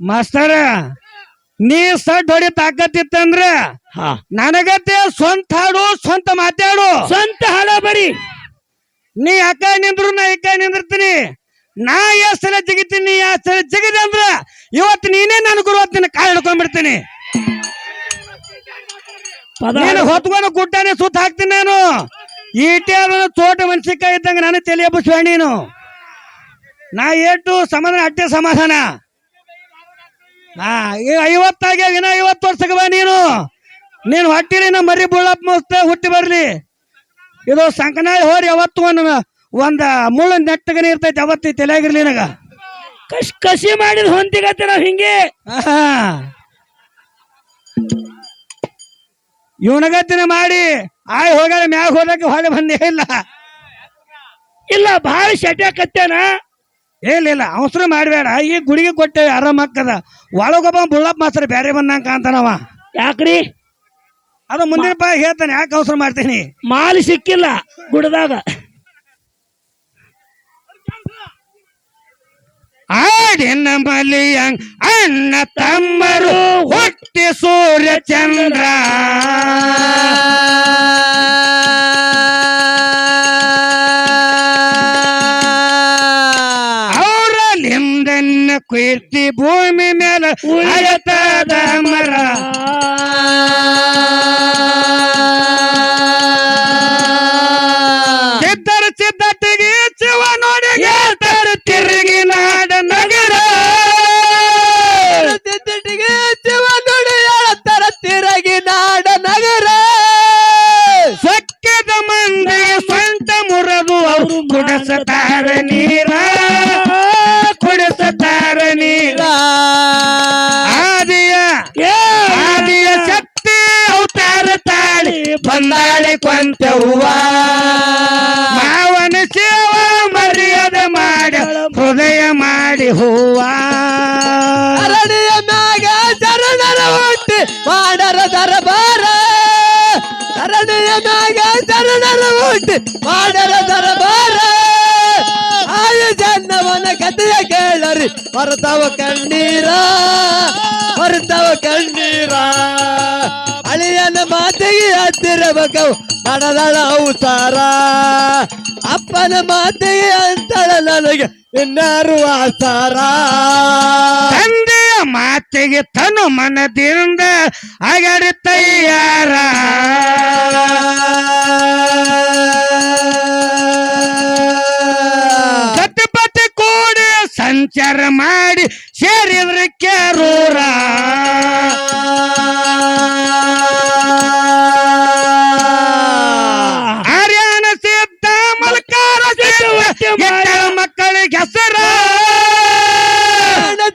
ಮಾಸ್ತರ ನೀ ಸಡ್ ಹೊಡಿ ತಾಕತ್ತಿತ್ತಂದ್ರ ಹಾ ನನಗತ್ತೆ ಸ್ವಂತ ಹಾಡು ಸ್ವಂತ ಮಾತಾಡು ಸ್ವಂತ ಹಾಡ ಬರಿ. ನೀ ಅಕ್ಕ ನಿಂದ್ರು ನಾ ಇಕ್ಕ ನಿಂದಿರ್ತೀನಿ. ನಾ ಎಷ್ಟ್ ಸಲ ಜಿಗಿತೀನಿ ಎಷ್ಟ್ ಸಲ ಜಿಗಿದೆ ಅಂದ್ರ ಇವತ್ತು ನೀನೇ ನನ್ ಗುರು ನಿನ್ನ ಕಾಲ್ ಹಿಡ್ಕೊಂಡ್ಬಿಡ್ತೀನಿ. ನೀನು ಹೊತ್ಕೊಂಡು ಗುಡ್ಡಾನೆ ಸುತ್ತ ಹಾಕ್ತೀನಿ ನಾನು. ಈಟೆ ತೋಟ ಮೆಣಸಿನ್ಕಾಯಿ ಇದ್ದಂಗ ನಾನು ತಲೆ ಹಬ್ಬಿಸುವ ನೀನು. ನಾ ಏಟು ಸಮಾಧಾನ ಅಟ್ಟೆ ಸಮಾಧಾನ. ಹಾ 50 ಇನ್ನ 50 ವರ್ಷಕ್ಕೆ ಬಾ ನೀನು. ನೀನು ಹೊಟ್ಟಿಲಿ ನಾ ಮರಿ ಬುಳ್ಳಪ್ಪ ಮಸ್ತ ಹುಟ್ಟಿ ಬರ್ಲಿ. ಇದು ಸಂಕನಾಳಿ ಹೋರಿ ಯಾವತ್ತು ಒಂದ ಮುಳ್ಳು ನೆಟ್ಟಗನೆ ಇರ್ತೈತಿ. ಅವತ್ತಿ ತಲೆಯಾಗಿರ್ಲಿ ನನಗ ಕಸಿ ಮಾಡಿದ ಹೊಂದಿಗತ್ತೆ ನಾವ್ ಹಿಂಗೆ. ಇವನಗತ್ತಿನ ಮಾಡಿ ಹೋಗ ಮ್ಯಾಗ ಹೋದಕ್ಕೆ ಹೊಳೆ ಬಂದೇ ಇಲ್ಲ. ಇಲ್ಲ ಭಾಳ ಶಟ್ಯಾಕತ್ತೇನ. ಇಲ್ಲ ಅವಸರ ಮಾಡಬೇಡ. ಈ ಗುಡಿಗೆ ಕೊಟ್ಟೇವಿ ಆರಾಮ ಹಾಕದ. ಒಳಗೊಬ್ಬ ಬುಳ್ಳಪ್ಪ ಮಾಸ್ತರ ಬ್ಯಾರೆ ಬಂದಂಗ ಕಾಂತಾನವ. ಯಾಕ್ರಿ ಅದು ಮುಂದಿನ ಪಾಯ ಹೇಳ್ತಾನೆ. ಯಾಕೆ ಅವಸರ ಮಾಡ್ತೀನಿ. ಮಾಲ್ ಸಿಕ್ಕಿಲ್ಲ ಗುಡದಾಗ. ಆಡಿನ ಮಲಿಯಂಗ್ ಅಣ್ಣ ತಮ್ಮರು ಹುಟ್ಟಿ ಸೂರ್ಯ ಚಂದ್ರ. ಅವರಲ್ಲಿಂದನ್ನ ಕೀರ್ತಿ ಭೂಮಿ ಮೇಲೆ ಉಳಿತದ ಮರ. ಸಿದ್ಧಟಿಗೆ ಶಿವ ನೋಡಿ ತಿರುಗಿ ನಾಡ ನಗರ. ಸಿದ್ಧಟಿಗೆ ಶಿವ ನೋಡಿ ತಿರುಗಿ ನಾಡ ನಗರ. ಸೊಕ್ಕದ ಮಂದಿ ಸ್ವಂತ ಮುರದು ಅವರು ಕುಡಿಸತಾರ ನೀರ. ಕುಡಿಸತಾರ ನೀರ. ಆದಿಯ ಶಕ್ತಿ ಅವತಾರ ತಾಳಿ ಬಂದಾಳೆ ಕೊಂತವ್ವ. ಮಾವನ ಸೇವ ಮರ್ಯಾದೆ ಮಾಡಿ ಹೃದಯ ಮಾಡಿ ಹೂವ. ಅರಣಿಯ ಮ್ಯಾಗ ಶರಣರ ಹುಟ್ಟಿ ಮಾಡರ ದರಬಾರ. ಅರಣಿಯ ಮ್ಯಾಗ ಶರಣರ ಹುಟ್ಟಿ ಮಾಡರ ದರಬಾರ. ಆಯು ಜನ್ನವನ ಕಥೆಯ ಕೇಳರಿ ಹೊರತವ ಕಣ್ಣೀರ. ಹೊರತವ ಕಣ್ಣೀರ. ಅಳಿಯನ ಮಾತಿಗೆ ಹತ್ತಿರಬೇಕು ನಡೆದಳ ಅವತಾರ. ಅಪ್ಪನ ಮಾತಿಗೆ ಅಂತಳ ನನಗೆ ಇನ್ನಾರು ಆಸಾರ. ತಂದೆಯ ಮಾತಿಗೆ ತನು ಮನದಿಂದ ಅಗಡಿ ತಯ್ಯಾರ. ಸತಿಪತಿ ಕೂಡಿ ಸಂಚಾರ ಮಾಡಿ ಸೇರಿದ್ರ ಕೆರೂರ. ಆರ್ಯನ ಸಿದ್ಧ ಮಲ್ಕಾರ ಮಕ್ಕಳಿಗೆ ಹೆಸರ.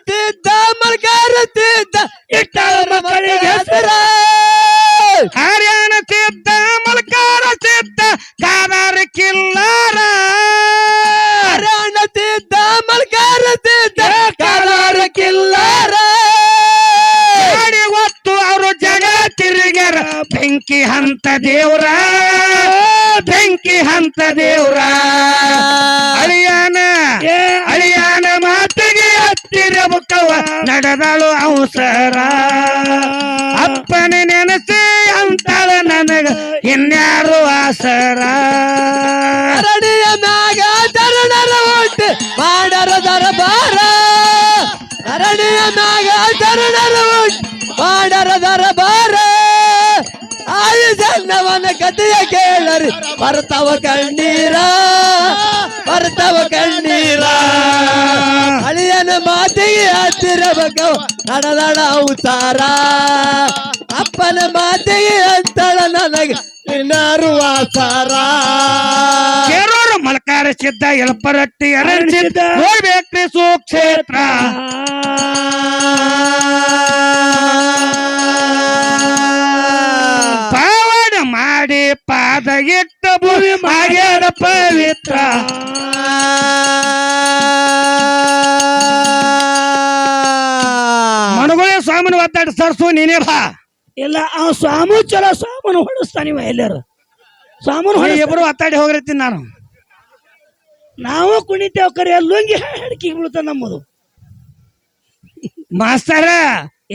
ಸಿದ್ಧ ಮಲ್ಕಾರ ಸಿದ್ಧ ಇಟ್ಟಳ ಮಕ್ಕಳಿಗೆ ಹೆಸರ. ಆರ್ಯನ ಸಿದ್ಧ ಮಲ್ಕಾರ ಸಿದ್ಧ ಕಾದಾರ ಕಿಲ್ಲಾರ. ಹರಣ ಸಿದ್ಧ ಮಲ್ಕಾರ ಸಿದ್ಧ ಕಾದಾರ ಕಿಲ್ಲಾರ. ಗಾಡಿ ಒತ್ತು ಅವರು ಜಗ ತಿರುಗ್ಯಾರ. ಬೆಂಕಿ ಹಂತ ದೇವ್ರ. ಬೆಂಕಿ ಹಂತ ದೇವ್ರ. ಅಳಿಯಾನ ಮಾತಿಗೆ ಹತ್ತಿರಬುಕ್ಕವ ನಡೆದಳು ಅವಸರ. ಅಪ್ಪನ ನೆನಸಿ ಅಂತಾಳ ನನಗ ಇನ್ಯಾರು ಆಸರ. ಅರಣಿಯ ಮ್ಯಾಗ ಶರಣರ ಹುಟ್ಟಿ ಮಾಡರ ದರಬಾರ. ಅರಣಿಯ ಮ್ಯಾಗ ಶರಣರ ಹುಟ್ಟಿ ಮಾಡರ ದರಬಾರ. ಆಯು ಜನ್ನವನ ಕಥೆಯ ಕೇಳರಿ ಬರ್ತವ ಕಣ್ಣೀರ. ಬರ್ತವ ಕಣ್ಣೀರ. ಅಳಿಯನ ಮಾತಿಗೆ ಹತ್ತಿರಬೇಕು ನಡೆದಳ ಅವತಾರ. ಅಪ್ಪನ ಮಾತಿಗೆ ಅಂತಳ ನನಗೆ ಇನ್ನಾರು ಆಸಾರ. ಕೇರೂರು ಮಲ್ಕಾರ ಸಿದ್ಧ ಎಳಪರಟ್ಟಿ ಅರಣ್ಯ ಸಿದ್ಧ ನೋಡ್ಬೇಕ್ರಿ ಸುಕ್ಷೇತ್ರ. ಪಾವಡ ಮಾಡಿ ಪಾದ ಇಟ್ಟ ಭೂಮಿ ಮಾಡ್ಯಾರ ಪವಿತ್ರ. ಮನಗೊಳ್ಳೆ ಸ್ವಾಮಿನ ಒತ್ತಾಡ ಸರ್ಸು ನೀನೇ ಬಾ. ಇಲ್ಲ ಅವ ಸ್ವಾಮಿ ಚಲೋ ಸ್ವಾಮನ ಹೊಡಿಸ್ತಾನಿವ ಎಲ್ಲಾರು. ಸ್ವಾಮನ ಇಬ್ರು ಒತ್ತಾಡಿ ಹೋಗಿರ್ತೀನಿ ನಾನು. ನಾವು ಕುಣಿತೇವ್ ಕರೆ ಲುಂಗಿ ಹಡಕಿ ಬೀಳ್ತಾನ ನಮ್ಮದು. ಮಾಸ್ತರ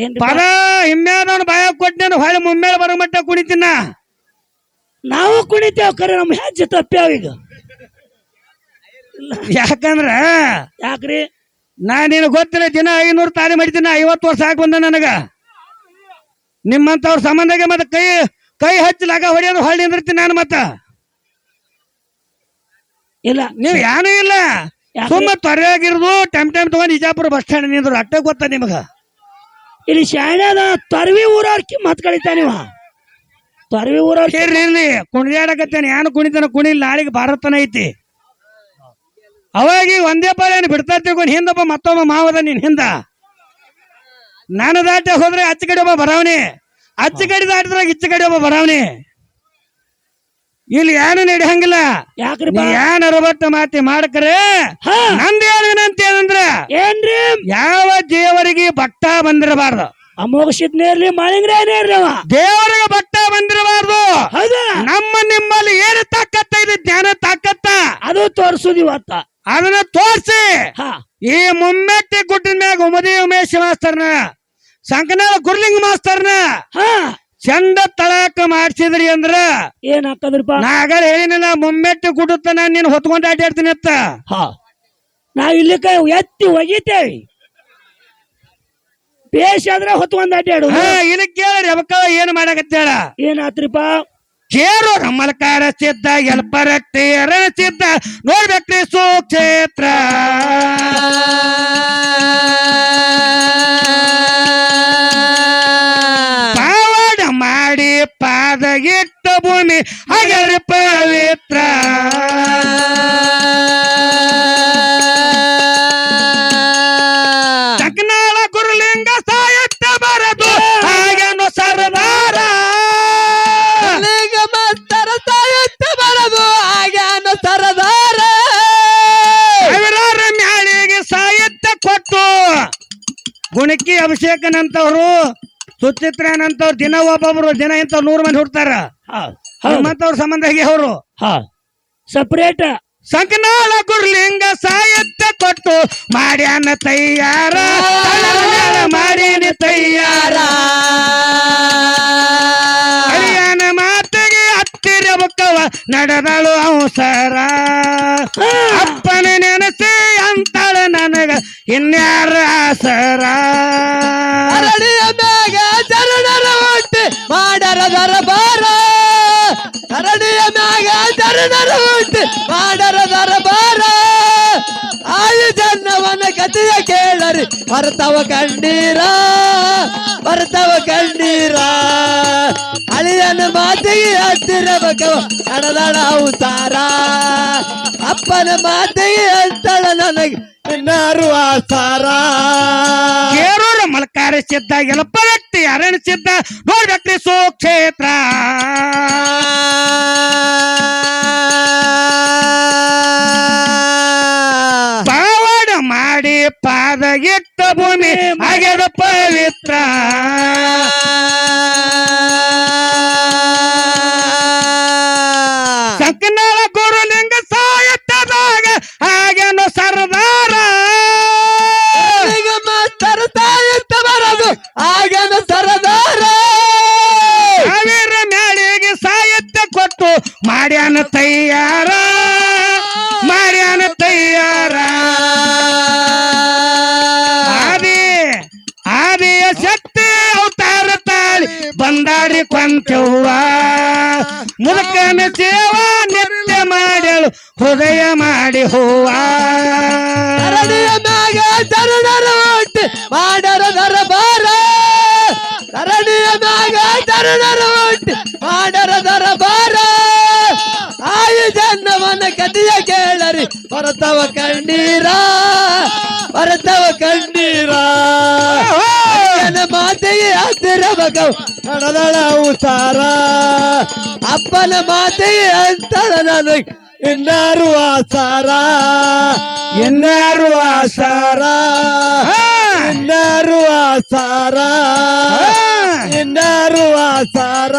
ಏನ್ರಿ ಪದ ಹಿಮ್ಮ್ಯಾದವನ್ ಬಾಯ ಕೊಟ್ಟೇನು ಹೊಳೆ ಮುಮ್ಮೇಳ ಬರೋ ಮಟ್ಟ ಕುಣಿತೀನ. ನಾವು ಕುಣಿತೇವ್ ಕರೆ ನಮ್ ಹೆಜ್ಜೆ ತಪ್ಪ್ಯಾವ ಈಗ. ಯಾಕಂದ್ರ ಯಾಕ್ರಿ ನಾ ನೀನು ಗೊತ್ತಿಲ್ಲ, ದಿನ 500 ತಾಳಿ ಮಾಡಿದ್ದೀನಿ. 50 ವರ್ಷ ಆಗಿ ಬಂದ ನನಗ. ನಿಮ್ಮಂತವ್ರ ಸಂಬಂಧಗೆ ಮತ್ತೆ ಕೈ ಕೈ ಹಚ್ಚಲಾಗ ಹೊಡೆಯೋದು ಹೊಳ್ಳಿ ನಿಂದಿರ್ತೀನಿ ನಾನು. ಮತ್ತ ಇಲ್ಲ ನೀವ್ ಏನೂ ಇಲ್ಲ, ಯಾಕ್ರಿ? ಸುಮ್ಮ ತೊರೆಯಾಗಿರೋದು ಟೈಮ್ ತಗೊಂಡ್ ಇಜಾಪುರ ಬಸ್ ಸ್ಟ್ಯಾಂಡ್ ನಿಂದ್ರು ಅಟ್ಟೆ ಗೊತ್ತ ನಿಮಗ. ಇಲ್ಲಿ ಶಾಣ್ಯಾದ ತೊರವಿ ಊರವ್ರ ಮತ್ ಕಳಿತಾನಿವ. ತೊರವಿ ಊರವ್ರ ಇರ್ಲಿ ಕುಣಿದಾಡಕತ್ತೇನೆ, ಏನು ಕುಣಿತಾನ ಕುಣಿಲ್. ನಾಳೆಗೆ ಭಾರತನ ಐತಿ. ಅವಾಗ ಒಂದೇ ಪಾಳೇನು ಬಿಡ್ತಾ ತಿಳ್ಕೊಂಡು ಹಿಂದೊಬ್ಬ ಮತ್ತೊಬ್ಬ ಮಾವದ ನೀನ್ ಹಿಂದ. ನಾನು ದಾಟ ಹೋದ್ರೆ ಅಚ್ಚ ಕಡೆ ಒಬ್ಬ ಬರಾವಣಿ, ಅಚ್ಚ ಕಡೆ ದಾಟಿದ್ರಾಗ ಇಚ್ಚ ಕಡೆ ಒಬ್ಬ ಬರಾವಣಿ. ಇಲ್ಲಿ ಏನು ನಡೆಯಂಗಿಲ್ಲ. ಯಾಕ್ರಿ ನೀ ಏನ್ ಅರಬಟ್ಟ ಮಾತಿ ಮಾಡಕರೆ ಹಾ ನಂದೇನಂತ ಏನಂದ್ರ ಏನ್ರಿ ಯಾವ ದೇವರಿಗೆ ಬಟ್ಟ ಬಂದಿರಬಾರ್ದು, ಅಮೋಘಸಿದ್ನೇ ಇರ್ಲಿ ಮಾಳಿಂಗ್ರೇನೇ ಇರ್ಲಿ ಅವ. ದೇವರಿಗೆ ಬಟ್ಟ ಬಂದಿರಬಾರ್ದು. ಹೌದಾ ನಿಮ್ಮಲ್ಲಿ ಏನು ತಾಕತ್ತ ಇದೆ, ಜ್ಞಾನ ತಾಕತ್ತ, ಅದು ತೋರ್ಸುದು ಇವತ್ತ. ಅದನ್ನ ತೋರ್ಸಿ ಹಾ ಈ ಮುಮ್ಮೆಟ್ಟಿ ಗುಡ್ಡಿನ ಮ್ಯಾಗ ಉಮದಿ ಉಮೇಶ್ ಮಾಸ್ತರ್ನ, ಸಂಕನಾಳ ಗುರ್ಲಿಂಗ ಮಾಸ್ತರ್ನ ಹಾ ಚಂದ ತಳಕ ಮಾಡ್ಸಿದ್ರಿ ಅಂದ್ರ ಏನ್ ಹಾಕದ್ರಿಪ್ಪ. ನಾ ಆಗ ಹೇಳಿನಿಲ್ಲ, ಮುಮ್ಮೆಟ್ಟಿ ಗುಡ್ಡುತ್ತ ನಾನು ನೀನು ಹೊತ್ಕೊಂಡು ಅಡ್ಡಾಡ್ತೀನಿ ಅತ್ತ. ಹಾ ನಾವ್ ಇಲ್ಲಿ ಕೈ ಎತ್ತಿ ಒಗಿತೇವಿ, ಬೇಷ್ ಆದ್ರೆ ಹೊತ್ಕೊಂಡ್ ಅಡ್ಡಾಡು. ಹಾ ಇಲ್ಲಿ ಕೇಳ್ರಿ ಅವಕ್ಕ ಏನ್ ಮಾಡಕತ್ತೇಳ. ಏನಾತ್ರಿಪ್ಪ ಕೇರು ರಮಲಕಾರ ಸಿದ್ಧ ಎಲ್ಪರಟ್ಟಿ ಅರಣ ಸಿದ್ಧ ನೋಡ್ಬೇಕ್ರಿ ಸುಕ್ಷೇತ್ರ. ಪಾವಡ ಮಾಡಿ ಪಾದ ಇಟ್ಟ ಭೂಮಿ ಹಾಗೆ ಪವಿತ್ರ. ಚಕ್ನಾಳ ಗುರುಲಿಂಗ ಸಾಹಿತ್ಯ ಬರದು ಹಾಗೇನು ಸರದಾರ. ಸಾಹಿತ್ಯ ಬರದು ಆಗ್ಯಾನ ಸರದಾರ. ಸಾವಿರಾರು ಮ್ಯಾಳಿಗೆ ಸಾಹಿತ್ಯ ಕೊಟ್ಟು ಗುಣಕಿ ಅಭಿಷೇಕನಂತವ್ರು, ಸುಚಿತ್ರನಂತವ್ರು, ದಿನ ಒಬ್ಬೊಬ್ರು ದಿನ ಇಂಥವ್ರು 100 ಮಂದಿ ಹುಡ್ತಾರ. ನಿಮ್ಮಂತವ್ರ ಸಂಬಂಧ ಹೇಗೆ ಅವರು ಸಪ್ರೇಟ್. ಸಂಕನಾಳ ಗುರುಲಿಂಗ ಸಾಹಿತ್ಯ ಕೊಟ್ಟು ಮಾಡ್ಯಾನ ತಯ್ಯಾರ, ಮಾಡೀನಿ ತಯ್ಯಾರ. ಹರಿಯಾನ ಮಾತಿಗೆ ಹತ್ತಿರಬಕ್ಕವ ನಡೆದಳು ಅವಸರ. ಅಪ್ಪನ ನೆನಸಿ ಅಂತಾಳ ನನಗ ಇನ್ಯಾರ ಆಸರ. ಅರಳಿಯ ಮ್ಯಾಗ ಚರಣರ ಹುಟ್ಟಿ ಮಾಡರ ದರಬಾರ. ಅರಳಿಯ ಮ್ಯಾಗ ಚರಣರ ಹುಟ್ಟಿ ಮಾಡರ ದರಬಾರ. ಆಯು ಜನ್ನವನ ಕಥೆಯ ಕೇಳರಿ ಬರ್ತವ ಕಣ್ಣೀರ, ಬರ್ತವ ಕಣ್ಣೀರ. ಅಳಿಯನ ಮಾತಿಗೆ ಹತ್ತಿರಬೇಕವ ನಡೆದಳ ಅವತಾರ. ಅಪ್ಪನ ಮಾತಿಗೆ ಅಂತಳ ನನಗೆ ಇನ್ನಾರು ಆಸಾರ. ಕೇರೂರ ಮಲಕಾರ ಸಿದ್ಧ ಎಲಪರಟ್ಟಿ ಅರಣ ಸಿದ್ಧ ನೋಡ್ಬೇಕ್ರಿ ಸುಕ್ಷೇತ್ರ. ಪಾವಡ ಮಾಡಿ ಪಾದ ಇಟ್ಟ ಭೂಮಿ ಆಗ್ಯದ ಪವಿತ್ರ. ಸಂಕನಾಳ ಗುರುಲಿಂಗ ಸಾಹಿತ್ಯದಾಗ ಹಾಗೇನು ಸರದಾರ. ಮಾಸ್ತರ ಸಾಹಿತ್ಯ ಬರದು ಆಗ್ಯಾನ ಸರದಾರ. ಸಾವಿರ ಮ್ಯಾಳಿಗೆ ಸಾಹಿತ್ಯ ಕೊಟ್ಟು ಮಾಡ್ಯಾನ ತಯ್ಯಾರ, ಮಾಡ್ಯಾನ ತಯ್ಯಾರ. ಆದಿಯ ಶಕ್ತಿ ಅವತಾರ ತಾಳಿ ಬಂದಾಡಿ ಕೊಂಚವ್ವ. ಮುದುಕನ ಸೇವಾ ನಿತ್ಯ ಮಾಡ್ಯಾಳು ಹೃದಯ ಮಾಡಿ ಹೂವ. ಅರಳಿಯ ಮ್ಯಾಗ ಚರಣರ ಹುಟ್ಟಿ ಮಾಡರ ದರಬಾರ. ಅರಳಿಯ ಮ್ಯಾಗ ಚರಣರ ಹುಟ್ಟಿ ಮಾಡರ ದರಬಾರ. ಆಯು ಜನ್ನವನ ಕಥೆಯ ಕೇಳರಿ ಬರ್ತವ ಕಣ್ಣೀರ, ಬರ್ತವ ಕಣ್ಣೀರ. ಅಪ್ಪನ ಮಾತಿಗೆ ಹತ್ತಿರಬೇಕವ ನಡೆದಳ ಅವತಾರ. ಅಪ್ಪನ ಮಾತಿಗೆ ಅಂತಳ ನನಗೆ ಇನ್ನಾರು ಆಸಾರ, ಇನ್ಯಾರು ಆಸಾರ, ಇನ್ನಾರು ಆಸಾರ, ಇನ್ನಾರು ಆಸಾರ.